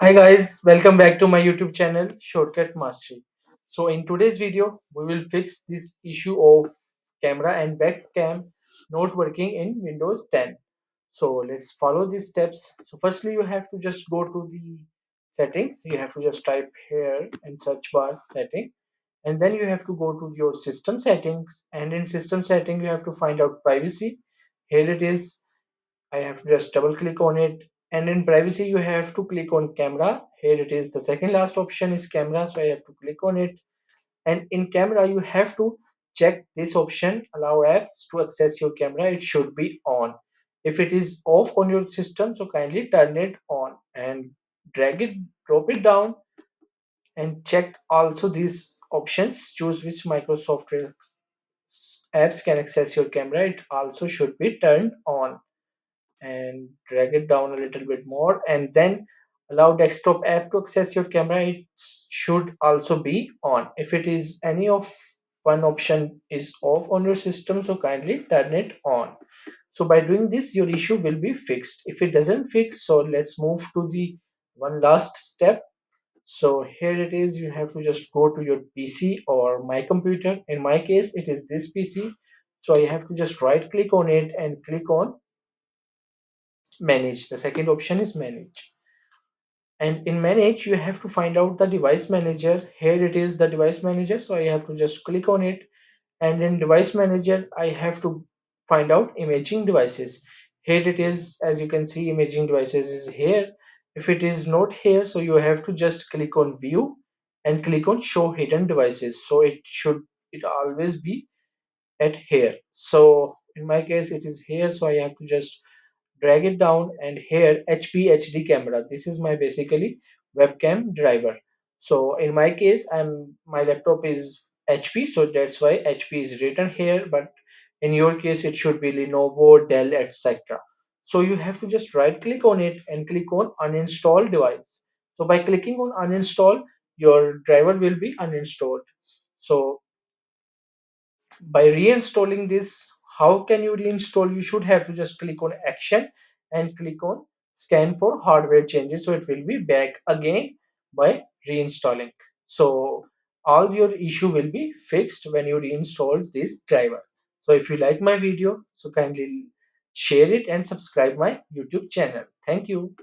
Hi guys, welcome back to my YouTube channel Shortcut Mastery. So in today's video, we will fix this issue of camera and webcam not working in Windows 10. So let's follow these steps. So firstly, you have to just go to the settings. You have to just type here in search bar setting, and then you have to go to your system settings. And in system setting, you have to find out privacy. Here it is. I have to just double click on it, and in privacy you have to click on camera. Here it is, the second last option is camera, so I have to click on it. And in camera you have to check this option, allow apps to access your camera. It should be on. If it is off on your system, so kindly turn it on and drag it, drop it down, and check also these options. Choose which Microsoft apps can access your camera. It also should be turned on, and drag it down a little bit more, and then allow desktop app to access your camera. It should also be on. If it is any of one option is off on your system, so kindly turn it on. So by doing this, your issue will be fixed. If it doesn't fix, so let's move to the one last step. So here it is, you have to just go to your PC or my computer. In my case it is this PC, so I have to just right click on it and click on manage. The second option is manage, and in manage you have to find out the device manager. Here it is, the device manager, so I have to just click on it. And in device manager I have to find out imaging devices. Here it is, as you can see, imaging devices is here. If it is not here, so you have to just click on view and click on show hidden devices, so it always be at here. So in my case it is here, so I have to just drag it down, and here HP HD camera, this is my basically webcam driver. So in my case, my laptop is HP, so that's why HP is written here, but in your case it should be Lenovo, Dell, etc. So you have to just right click on it and click on uninstall device. So by clicking on uninstall, your driver will be uninstalled. So by reinstalling this, how can you reinstall? You should have to just click on action and click on scan for hardware changes, so it will be back again by reinstalling. So all your issue will be fixed when you reinstall this driver. So if you like my video, so kindly share it and subscribe my YouTube channel. Thank you.